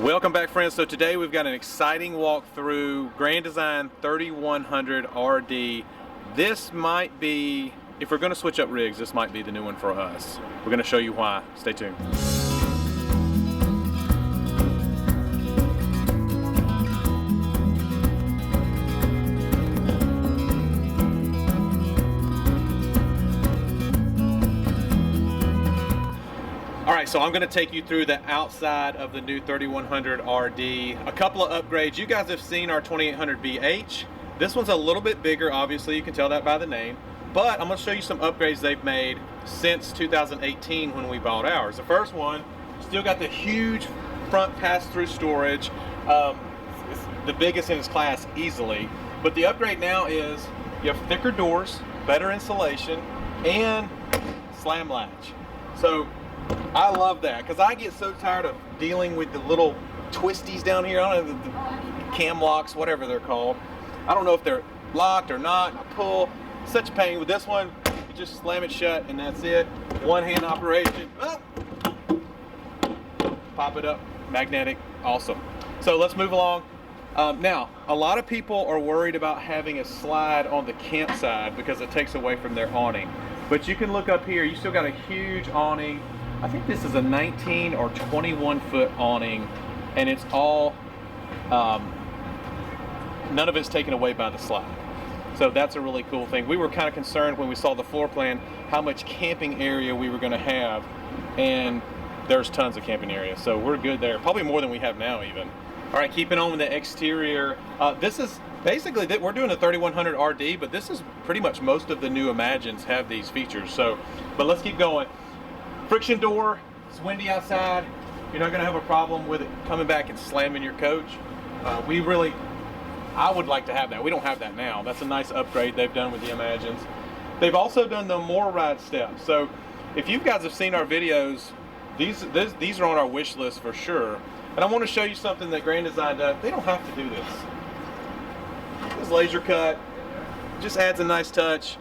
Welcome back, friends. So today we've got an exciting walk through Grand Design 3100 RD. This might be, if we're going to switch up rigs, this might be the new one for us. We're going to show you why. Stay tuned. Alright, so I'm going to take you through the outside of the new 3100 RD. A couple of upgrades. You guys have seen our 2800 BH. This one's a little bit bigger, obviously, you can tell that by the name. But I'm going to show you some upgrades they've made since 2018 when we bought ours. The first one, still got the huge front pass-through storage. It's the biggest in its class easily. But the upgrade now is you have thicker doors, better insulation, and slam latch. So I love that because I get so tired of dealing with the little twisties down here. I don't know, the cam locks, whatever they're called. I don't know if they're locked or not. I pull, such pain. With this one, you just slam it shut and that's it. One hand operation. Oh. Pop it up, magnetic, awesome. So let's move along. Now, a lot of people are worried about having a slide on the campsite because it takes away from their awning. But you can look up here, you still got a huge awning. I think this is a 19 or 21 foot awning, and it's all, none of it's taken away by the slide. So that's a really cool thing. We were kind of concerned when we saw the floor plan how much camping area we were going to have, and there's tons of camping area, so we're good there. Probably more than we have now even. All right, keeping on with the exterior. This is basically, we're doing a 3100 RD, but this is pretty much most of the new Imagines have these features. So, but let's keep going. Friction door, it's windy outside. You're not gonna have a problem with it coming back and slamming your coach. I would like to have that. We don't have that now. That's a nice upgrade they've done with the Imagines. They've also done the more ride steps. So if you guys have seen our videos, these are on our wish list for sure. And I want to show you something that Grand Design does. They don't have to do this. This laser cut just adds a nice touch.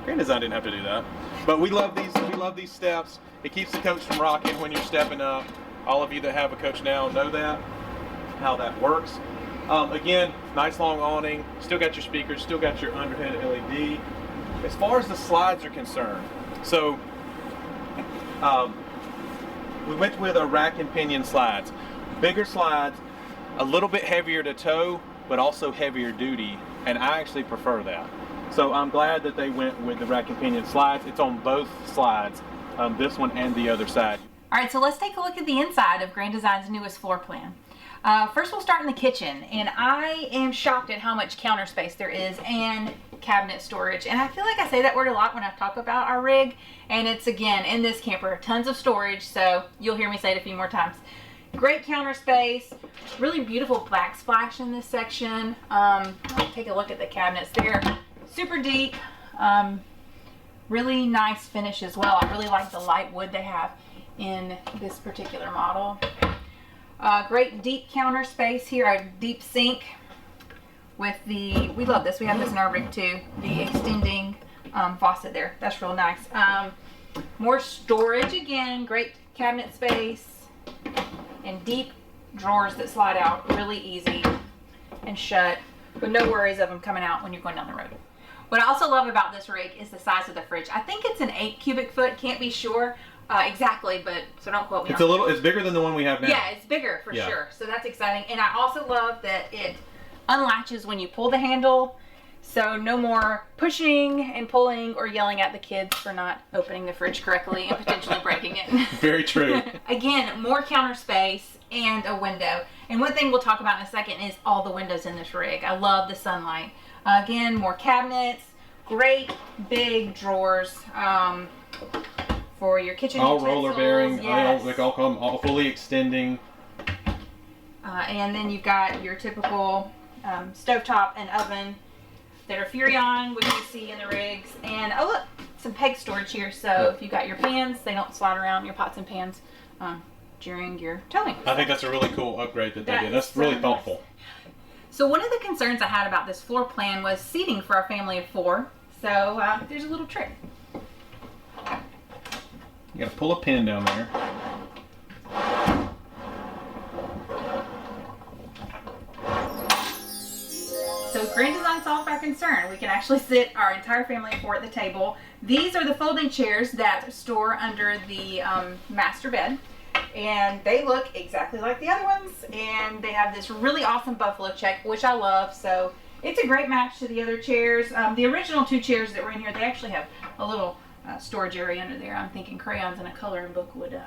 Grand Design didn't have to do that. But we love these. We love these steps. It keeps the coach from rocking when you're stepping up. All of you that have a coach now know that, how that works. Again, nice long awning. Still got your speakers. Still got your underhead LED. As far as the slides are concerned, so we went with a rack and pinion slides. Bigger slides, a little bit heavier to tow, but also heavier duty, and I actually prefer that. So I'm glad that they went with the rack and pinion slides. It's on both slides, this one and the other side. All right, so let's take a look at the inside of Grand Design's newest floor plan. First we'll start in the kitchen, and I am shocked at how much counter space there is and cabinet storage. And I feel like I say that word a lot when I talk about our rig, and it's, again, in this camper, tons of storage, so you'll hear me say it a few more times. Great counter space, really beautiful backsplash in this section. Take a look at the cabinets there. Super deep, really nice finish as well. I really like the light wood they have in this particular model. Great deep counter space here, a deep sink with the, we love this, we have this in our rig too, the extending faucet there. That's real nice. More storage again, great cabinet space, and deep drawers that slide out really easy and shut, with no worries of them coming out when you're going down the road. What I also love about this rig is the size of the fridge. I think it's an 8 cubic foot, can't be sure exactly, but so don't quote me. It's bigger than the one we have now. Yeah, it's bigger for sure. So that's exciting. And I also love that it unlatches when you pull the handle. So no more pushing and pulling or yelling at the kids for not opening the fridge correctly and potentially breaking it. Very true. Again, more counter space and a window. And one thing we'll talk about in a second is all the windows in this rig. I love the sunlight. Again, more cabinets, great big drawers for your kitchen all utensils. Roller bearing, yes. all fully extending. And then you've got your typical stovetop and oven that are Furrion, which you see in the rigs. And oh look, some peg storage here. So if you got your pans, they don't slide around, your pots and pans during your towing. I think that's a really cool upgrade that they did. That's really thoughtful. Nice. So one of the concerns I had about this floor plan was seating for a family of 4. So there's a little trick. You gotta pull a pin down there. So Grand Design solved our concern. We can actually sit our entire family of 4 at the table. These are the folding chairs that store under the master bed. And they look exactly like the other ones. And they have this really awesome buffalo check, which I love. So it's a great match to the other chairs. The original 2 chairs that were in here, they actually have a little storage area under there. I'm thinking crayons and a coloring book would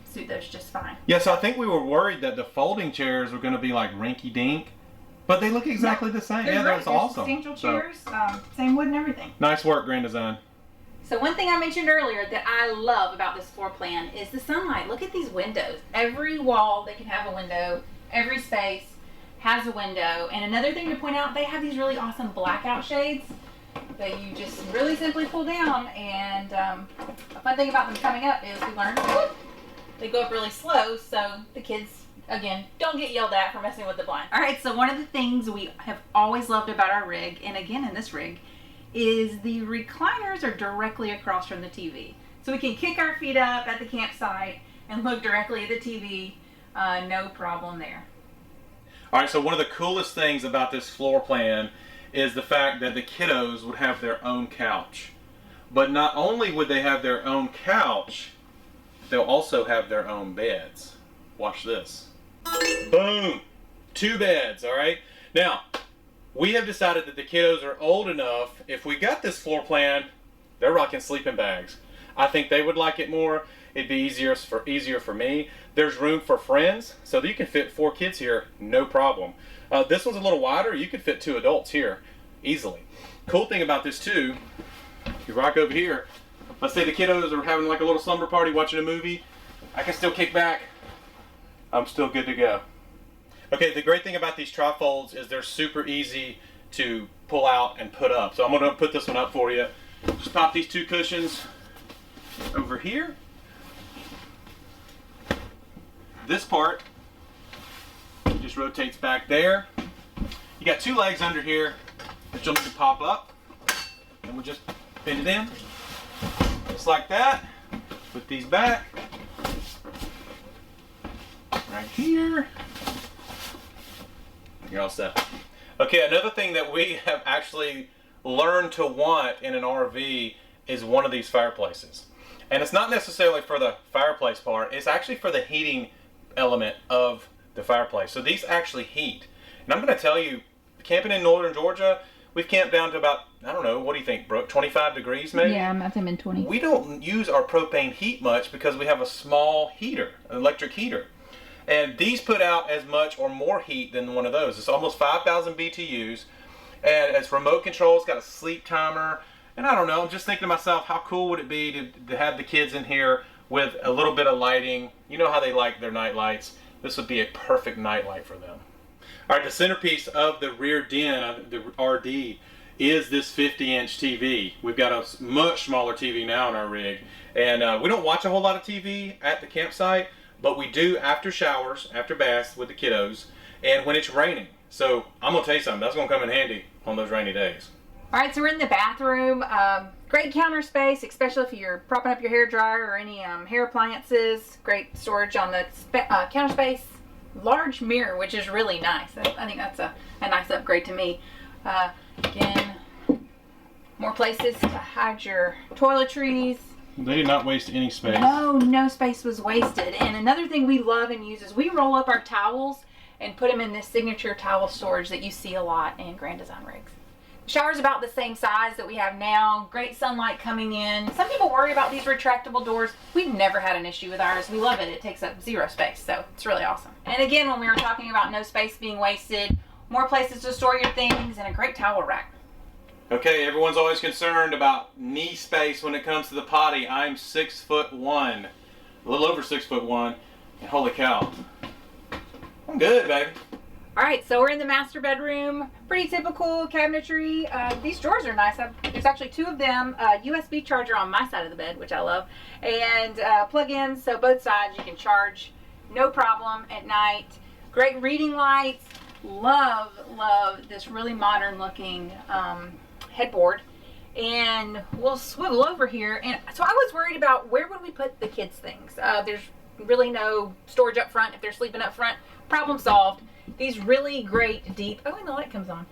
suit those just fine. Yeah, so I think we were worried that the folding chairs were going to be like rinky-dink, but they look exactly the same. Yeah, that's awesome. Substantial chairs, same wood and everything. Nice work, Grand Design. So one thing I mentioned earlier that I love about this floor plan is the sunlight. Look at these windows. Every wall, they can have a window. Every space has a window. And another thing to point out, they have these really awesome blackout shades that you just really simply pull down. And a fun thing about them coming up is we learned they go up really slow, so the kids, again, don't get yelled at for messing with the blind. All right, so one of the things we have always loved about our rig, and again in this rig, is the recliners are directly across from the TV. So we can kick our feet up at the campsite and look directly at the TV, no problem there. All right, so one of the coolest things about this floor plan is the fact that the kiddos would have their own couch. But not only would they have their own couch, they'll also have their own beds. Watch this. Boom! 2 beds, all right? Now, we have decided that the kiddos are old enough, if we got this floor plan, they're rocking sleeping bags. I think they would like it more. It'd be easier for me. There's room for friends, so that you can fit 4 kids here, no problem. This one's a little wider. You could fit 2 adults here easily. Cool thing about this too, you rock over here. Let's say the kiddos are having like a little slumber party watching a movie. I can still kick back. I'm still good to go. Okay, the great thing about these trifolds is they're super easy to pull out and put up. So I'm going to put this one up for you. Just pop these 2 cushions over here. This part just rotates back there. You got 2 legs under here that you'll need to pop up. And we'll just bend it in. Just like that. Put these back. Right here. You're all set. Okay, another thing that we have actually learned to want in an RV is one of these fireplaces. And it's not necessarily for the fireplace part, it's actually for the heating element of the fireplace. So these actually heat. And I'm going to tell you, camping in northern Georgia, we've camped down to about, I don't know, what do you think, Brooke? 25 degrees maybe? Yeah, I'm at them in 20. We don't use our propane heat much because we have a small heater, an electric heater. And these put out as much or more heat than one of those. It's almost 5,000 BTUs. And it's remote control, it's got a sleep timer. And I don't know, I'm just thinking to myself, how cool would it be to have the kids in here with a little bit of lighting. You know how they like their night lights. This would be a perfect night light for them. All right, the centerpiece of the rear den, the RD, is this 50-inch TV. We've got a much smaller TV now in our rig. And we don't watch a whole lot of TV at the campsite, but we do after showers, after baths with the kiddos, and when it's raining. So I'm going to tell you something, that's going to come in handy on those rainy days. All right, so we're in the bathroom. Great counter space, especially if you're propping up your hair dryer or any hair appliances. Great storage on the counter space. Large mirror, which is really nice. I think that's a nice upgrade to me. Again, more places to hide your toiletries. They did not waste any space. No space was wasted. And another thing we love and use is we roll up our towels and put them in this signature towel storage that you see a lot in Grand Design rigs. The shower's about the same size that we have now. Great sunlight coming in. Some people worry about these retractable doors. We've never had an issue with ours. We love it. It takes up zero space, so it's really awesome. And again, when we were talking about no space being wasted, more places to store your things and a great towel rack. Okay, everyone's always concerned about knee space when it comes to the potty. I'm 6'1", a little over 6'1", and holy cow, I'm good, baby. All right, so we're in the master bedroom. Pretty typical cabinetry. These drawers are nice. There's actually two of them. USB charger on my side of the bed, which I love, and plug-ins, so both sides you can charge, no problem at night. Great reading lights. Love this really modern looking headboard. And we'll swivel over here. And so I was worried about where would we put the kids' things. There's really no storage up front if they're sleeping up front. Problem solved. these really great deep, oh, and the light comes on,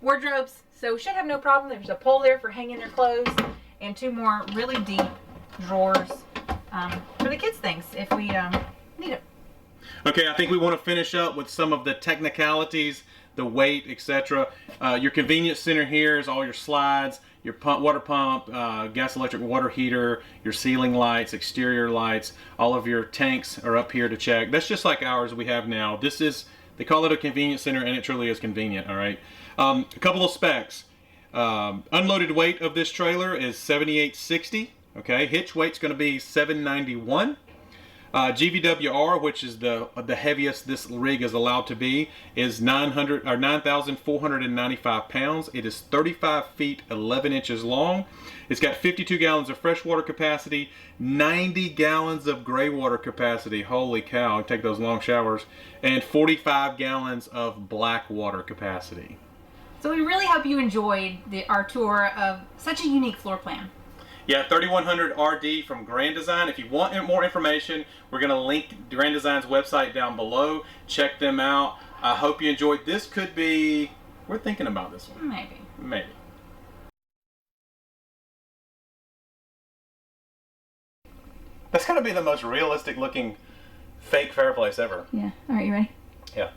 wardrobes. So should have no problem. There's a pole there for hanging their clothes and 2 more really deep drawers for the kids' things if we need it. Okay, I think we want to finish up with some of the technicalities, the weight, etc. Your convenience center here is all your slides, your water pump, gas electric water heater, your ceiling lights, exterior lights, all of your tanks are up here to check. That's just like ours we have now. This is, they call it a convenience center, and it truly is convenient, all right? A couple of specs. Unloaded weight of this trailer is 7860. Okay, hitch weight's going to be 791. GVWR, which is the heaviest this rig is allowed to be, is 9,495 pounds. It is 35 feet 11 inches long. It's got 52 gallons of freshwater capacity, 90 gallons of gray water capacity. Holy cow! Take those long showers, and 45 gallons of black water capacity. So we really hope you enjoyed our tour of such a unique floor plan. Yeah, 3100 RD from Grand Design. If you want more information, we're going to link Grand Design's website down below. Check them out. I hope you enjoyed. This could be, we're thinking about this one. Maybe. Maybe. That's going to be the most realistic looking fake fireplace ever. Yeah. All right, you ready? Yeah.